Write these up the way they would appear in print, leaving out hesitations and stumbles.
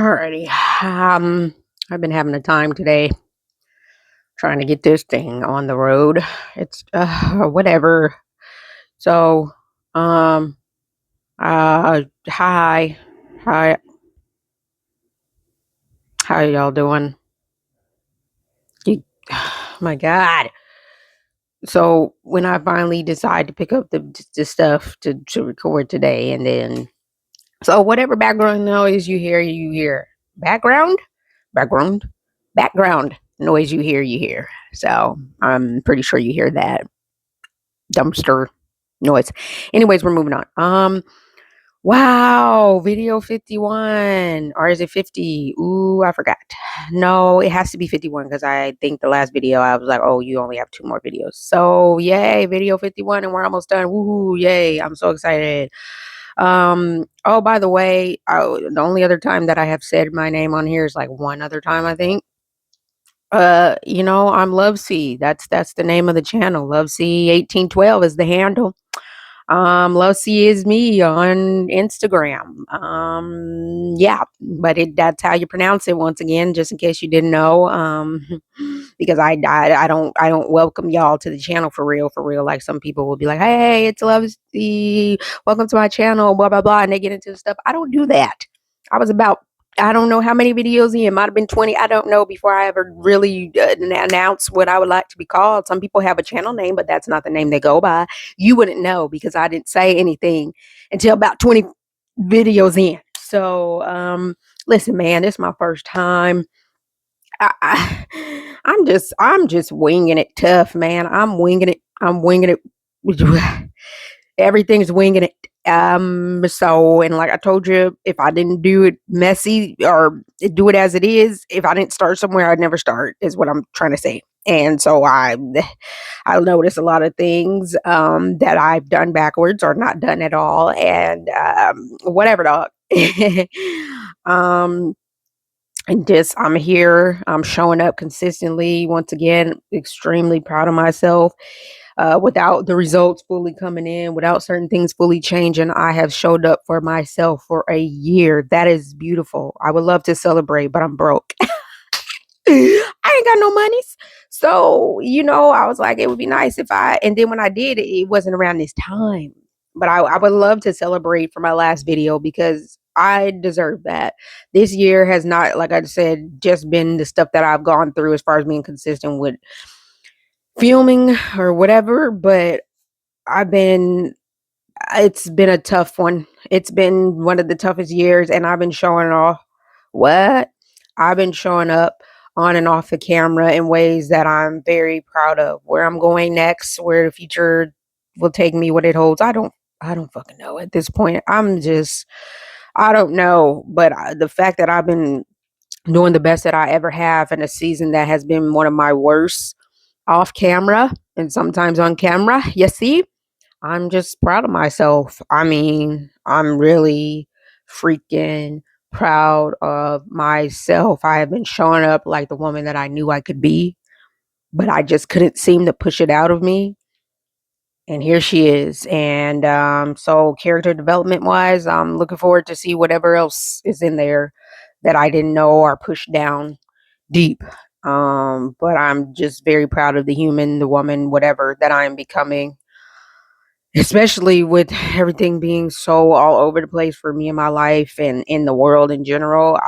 Alrighty. I've been having a time today trying to get this thing on the road. It's whatever. So, um, hi, hi, how y'all doing? You, my God. So when I finally decide to pick up the stuff to record today, and then whatever background noise you hear. Background, background, background noise you hear. So I'm pretty sure you hear that dumpster noise. Anyways, we're moving on. Wow, video 51. Or is it 50? Ooh, I forgot. No, it has to be 51 because I think the last video I was like, oh, you only have two more videos. So yay, video 51, and we're almost done. Woohoo, yay. I'm so excited. Oh, by the way, the only other time that I have said my name on here is like one other time, I think. I'm Love C. That's the name of the channel. Love C 1812 is the handle. Love C is me on Instagram. Yeah, but that's how you pronounce it once again, just in case you didn't know. Because I don't welcome y'all to the channel for real, for real. Like some people will be like, hey, it's Love C, welcome to my channel, blah blah blah, and they get into the stuff. I don't do that. I was about I don't know how many videos in, might have been 20. I don't know before I ever really announced what I would like to be called. Some people have a channel name, but that's not the name they go by. You wouldn't know because I didn't say anything until about 20 videos in. So, listen, man, this is my first time. I'm just winging it tough, man. I'm winging it. I'm winging it. Everything's winging it. So, and like I told you, if I didn't do it messy or do it as it is, if I didn't start somewhere, I'd never start, is what I'm trying to say. And so I notice a lot of things that I've done backwards or not done at all, and whatever, dog. um, and just I'm here. I'm showing up consistently. Once again, extremely proud of myself. Without the results fully coming in, without certain things fully changing, I have showed up for myself for a year. That is beautiful. I would love to celebrate, but I'm broke. I ain't got no monies. So, I was like, it would be nice if and then when I did, it wasn't around this time. But I would love to celebrate for my last video because I deserve that. This year has not, like I said, just been the stuff that I've gone through as far as being consistent with filming or whatever, but I've been it's been a tough one. It's been one of the toughest years, and I've been showing off. What? I've been showing up on and off the camera in ways that I'm very proud of. Where I'm going next, where the future will take me, what it holds, I don't fucking know at this point. I don't know, but the fact that I've been doing the best that I ever have in a season that has been one of my worst off camera and sometimes on camera, you see, I'm just proud of myself. I mean, I'm really freaking proud of myself. I have been showing up like the woman that I knew I could be, but I just couldn't seem to push it out of me. And here she is. And so character development wise, I'm looking forward to see whatever else is in there that I didn't know or pushed down deep. But I'm just very proud of the human, the woman, whatever that I am becoming, especially with everything being so all over the place for me in my life and in the world in general.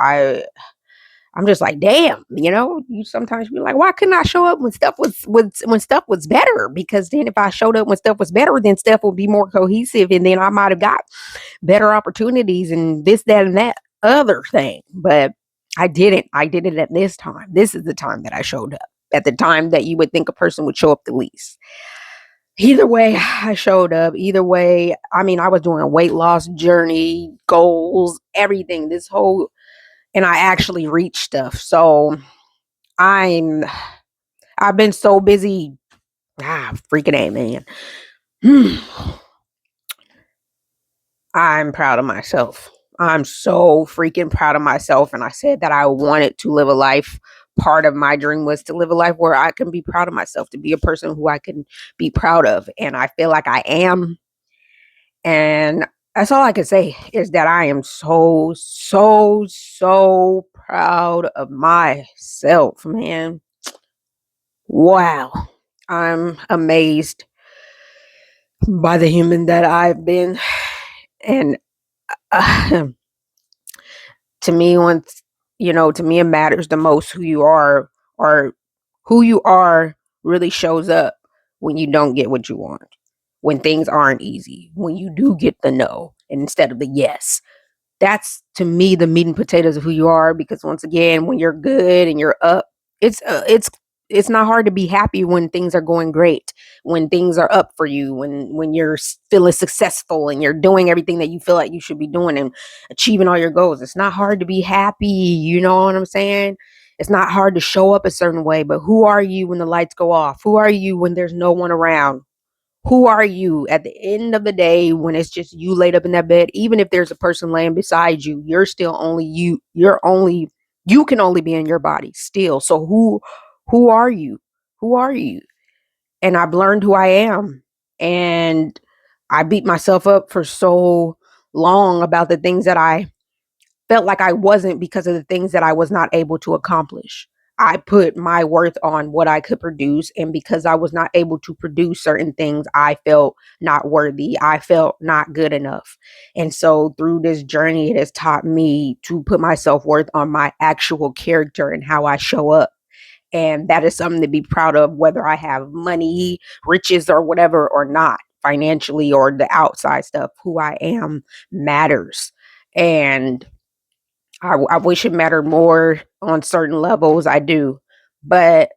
I'm just like, damn, you sometimes be like, why couldn't I show up when stuff was better? Because then if I showed up when stuff was better, then stuff would be more cohesive, and then I might have got better opportunities and this, that, and that other thing. But I didn't. I did it at this time. This is the time that I showed up. At the time that you would think a person would show up the least. Either way, I showed up. Either way, I mean, I was doing a weight loss journey, goals, everything. And I actually reached stuff. So I'm, I've been so busy. Freaking A, man. I'm proud of myself. I'm so freaking proud of myself. And I said that I wanted to live a life. Part of my dream was to live a life where I can be proud of myself, to be a person who I can be proud of. And I feel like I am. And that's all I can say is that I am so, so, so proud of myself, man. Wow. I'm amazed by the human that I've been. And uh, to me, once, to me, it matters the most who you are, or who you are really shows up when you don't get what you want, when things aren't easy, when you do get the no instead of the yes. That's to me the meat and potatoes of who you are, because once again, when you're good and you're up, it's uh, it's it's not hard to be happy when things are going great, when things are up for you, when you're feeling successful and you're doing everything that you feel like you should be doing and achieving all your goals. It's not hard to be happy, you know what I'm saying? It's not hard to show up a certain way, but who are you when the lights go off? Who are you when there's no one around? Who are you at the end of the day when it's just you laid up in that bed? Even if there's a person laying beside you, you're still only you. You can only be in your body still. So who are you? Who are you? And I've learned who I am. And I beat myself up for so long about the things that I felt like I wasn't, because of the things that I was not able to accomplish. I put my worth on what I could produce. And because I was not able to produce certain things, I felt not worthy. I felt not good enough. And so through this journey, it has taught me to put my self worth on my actual character and how I show up. And that is something to be proud of, whether I have money, riches, or whatever, or not, financially or the outside stuff. Who I am matters. And I wish it mattered more on certain levels. I do, but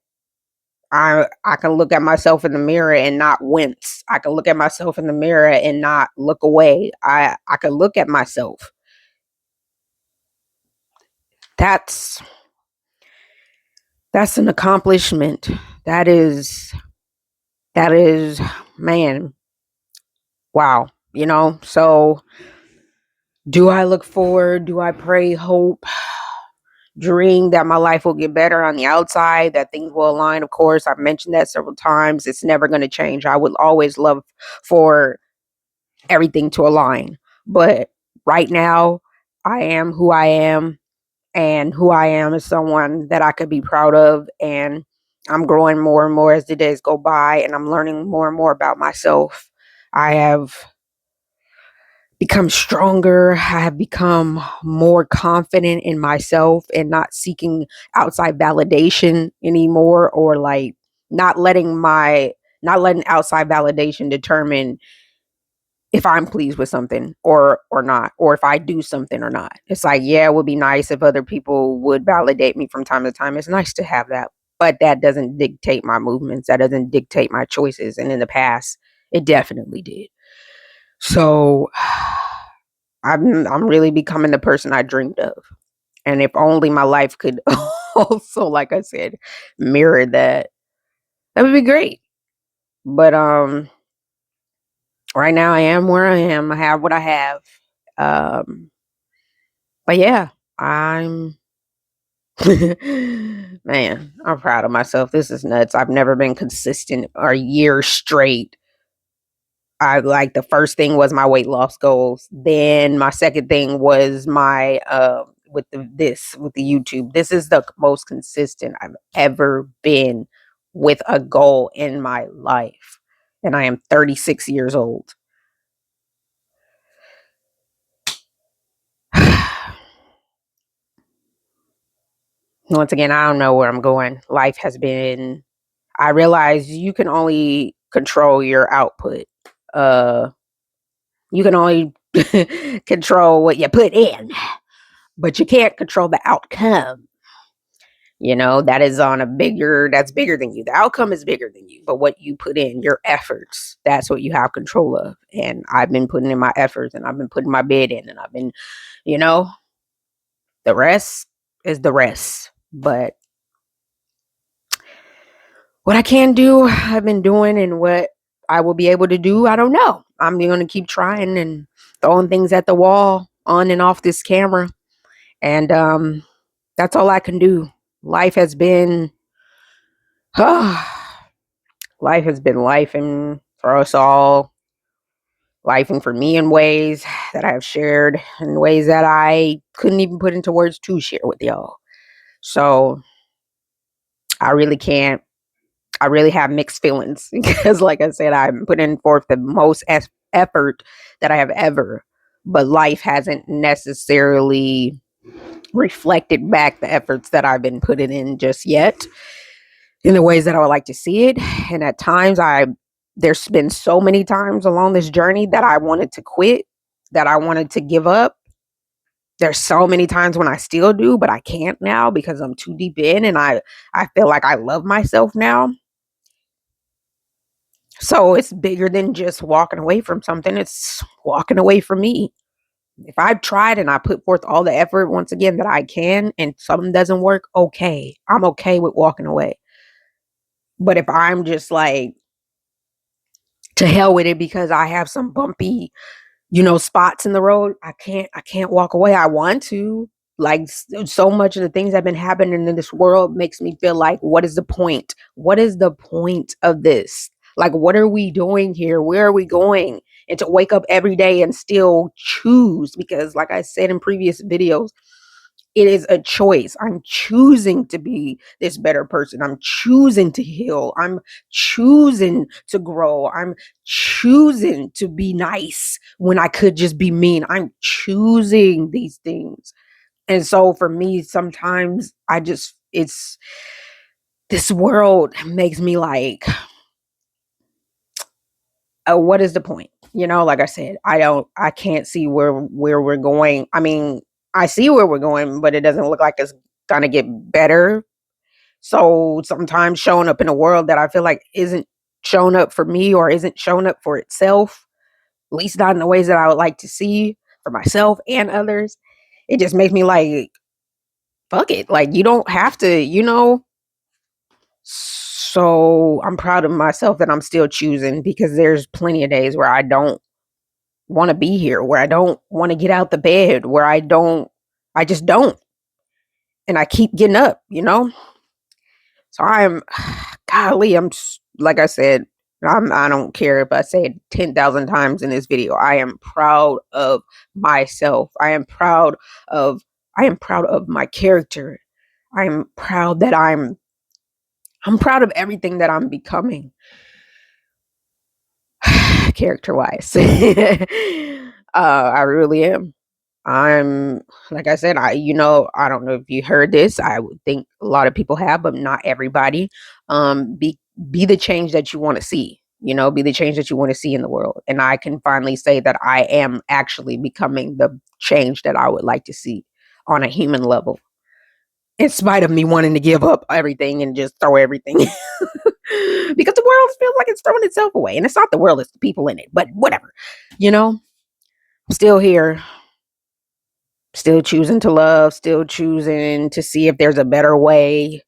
I can look at myself in the mirror and not wince. I can look at myself in the mirror and not look away. I can look at myself. That's that's an accomplishment. That is that is man. Wow. So do I look forward? Do I pray, hope, dream that my life will get better on the outside, that things will align? Of course, I've mentioned that several times. It's never going to change. I would always love for everything to align. But right now, I am who I am, and who I am is someone that I could be proud of. And I'm growing more and more as the days go by, and I'm learning more and more about myself. I have become stronger. I have become more confident in myself and not seeking outside validation anymore, or like not letting my not letting outside validation determine if I'm pleased with something or not, or if I do something or not. It's like, yeah, it would be nice if other people would validate me from time to time. It's nice to have that, but that doesn't dictate my movements. That doesn't dictate my choices. And in the past, it definitely did. So I'm really becoming the person I dreamed of. And if only my life could also, like I said, mirror that, that would be great. But right now I am where I am. I have what I have. Um but yeah, I'm man, I'm proud of myself. This is nuts. I've never been consistent or years straight. I like the first thing was my weight loss goals. Then my second thing was my with the YouTube. This is the most consistent I've ever been with a goal in my life. And I am 36 years old. Once again, I don't know where I'm going. Life has been I realize you can only control your output. Uh you can only control what you put in, but you can't control the outcome. That is on a that's bigger than you. The outcome is bigger than you, but what you put in, your efforts, that's what you have control of. And I've been putting in my efforts, and I've been putting my bid in, and I've been, you know, the rest is the rest. But what I can do, I've been doing, and what I will be able to do, I don't know. I'm going to keep trying and throwing things at the wall on and off this camera. And that's all I can do. Life has been life has been life and for us all. lifing for me in ways that I've shared, in ways that I couldn't even put into words to share with y'all. So I really can't. I really have mixed feelings because, like I said, I'm putting forth the most effort that I have ever, but life hasn't necessarily reflected back the efforts that I've been putting in just yet in the ways that I would like to see it. And at times, there's been so many times along this journey that I wanted to quit, that I wanted to give up. There's so many times when I still do, but I can't now because I'm too deep in, and I feel like I love myself now. So it's bigger than just walking away from something. It's walking away from me. If I've tried and I put forth all the effort once again that I can and something doesn't work, okay. I'm okay with walking away. But if I'm just like, to hell with it because I have some bumpy, spots in the road, I can't walk away. I want to. Like, so much of the things that have been happening in this world makes me feel like, what is the point? What is the point of this? Like, what are we doing here? Where are we going? And to wake up every day and still choose, because like I said in previous videos, it is a choice. I'm choosing to be this better person. I'm choosing to heal. I'm choosing to grow. I'm choosing to be nice when I could just be mean. I'm choosing these things. And so for me, sometimes it's this world makes me like, oh, what is the point? Like I said, I can't see where we're going. I mean, I see where we're going, but it doesn't look like it's gonna get better. So sometimes showing up in a world that I feel like isn't showing up for me or isn't showing up for itself, at least not in the ways that I would like to see for myself and others, it just makes me like, fuck it. Like, you don't have to. So I'm proud of myself that I'm still choosing, because there's plenty of days where I don't want to be here, where I don't want to get out the bed, where I just don't. And I keep getting up. So golly, like I said, I don't care if I say it 10,000 times in this video. I am proud of myself. Of, I am proud of my character. I'm proud that I'm proud of everything that I'm becoming. Character wise. I really am. I'm like I said, I don't know if you heard this. I would think a lot of people have, but not everybody. Be the change that you want to see. Be the change that you want to see in the world. And I can finally say that I am actually becoming the change that I would like to see on a human level, in spite of me wanting to give up everything and just throw everything. Because the world feels like it's throwing itself away. And it's not the world, it's the people in it. But whatever. You know, I'm still here, still choosing to love, still choosing to see if there's a better way,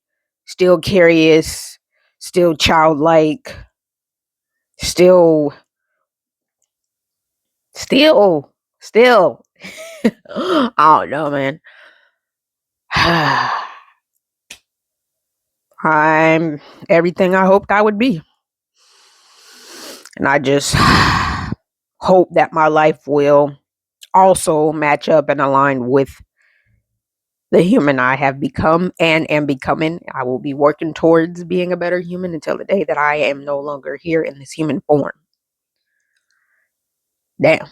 still curious, still childlike, still, still. I don't know, man. I'm everything I hoped I would be. And I just hope that my life will also match up and align with the human I have become and am becoming. I will be working towards being a better human until the day that I am no longer here in this human form. Damn.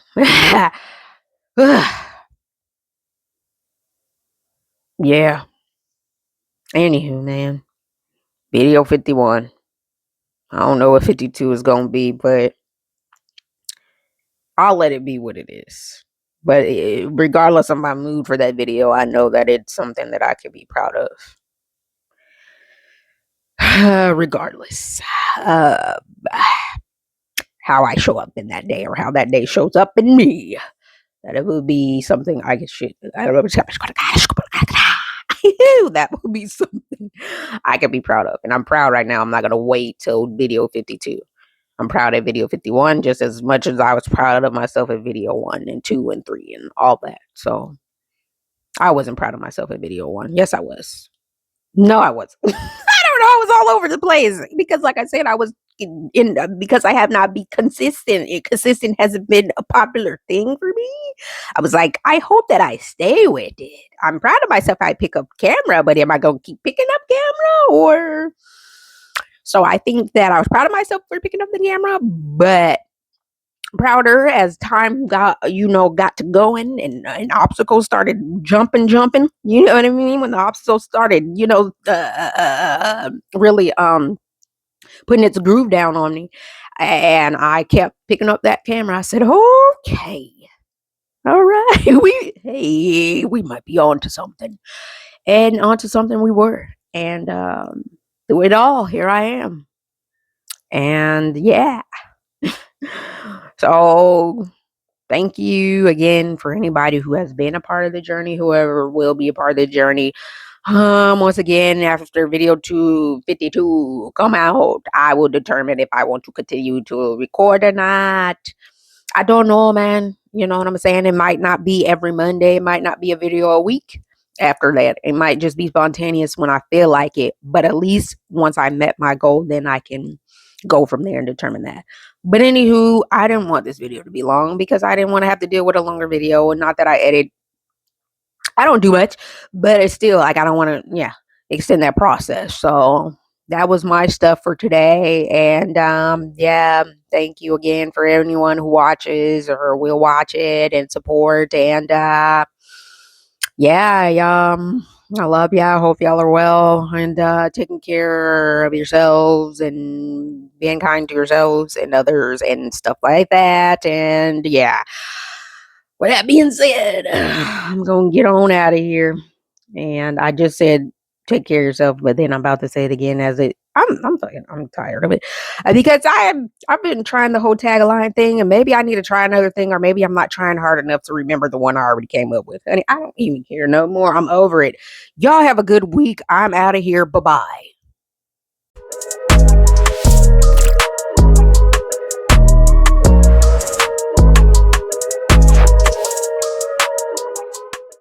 Yeah. Anywho, man. Video 51. I don't know what 52 is going to be, but I'll let it be what it is. But regardless of my mood for that video, I know that it's something that I can be proud of. Regardless. Uh, how I show up in that day, or how that day shows up in me, that it will be something I could shit. I don't know. That would be something I could be proud of. And I'm proud right now. I'm not going to wait till video 52. I'm proud of video 51 just as much as I was proud of myself at video 1 and 2 and 3 and all that. So I wasn't proud of myself at video 1. Yes, I was. No, I wasn't. I don't know. I was all over the place because, like I said, I was because I have not been consistent. Consistent hasn't been a popular thing for me. I was like, I hope that I stay with it. I'm proud of myself. I pick up camera, but am I going to keep picking up camera or? So I think that I was proud of myself for picking up the camera, but prouder as time got to going and obstacles started jumping. You know what I mean? When the obstacles started, really putting its groove down on me, and I kept picking up that camera. I said, "Okay, all right, we might be on to something," and onto something we were, and through it all, here I am, and yeah. So thank you again for anybody who has been a part of the journey, whoever will be a part of the journey. Once again, after video 252 come out, I will determine if I want to continue to record or not. I don't know, man. You know what I'm saying? It might not be every Monday. It might not be a video a week. After that, it might just be spontaneous when I feel like it. But at least once I met my goal, then I can go from there and determine that. But anywho, I didn't want this video to be long because I didn't want to have to deal with a longer video. And not that I edit, I don't do much, but it's still like I don't want to, extend that process. So that was my stuff for today. And yeah, thank you again for anyone who watches or will watch it and support. And yeah, I love y'all. Hope y'all are well and taking care of yourselves and being kind to yourselves and others and stuff like that. And yeah, with that being said, I'm going to get on out of here. And I just said, take care of yourself, but then I'm about to say it again as it. I'm tired of it because I've been trying the whole tagline thing, and maybe I need to try another thing, or maybe I'm not trying hard enough to remember the one I already came up with. Honey, I don't even care no more. I'm over it. Y'all have a good week. I'm out of here. Bye bye.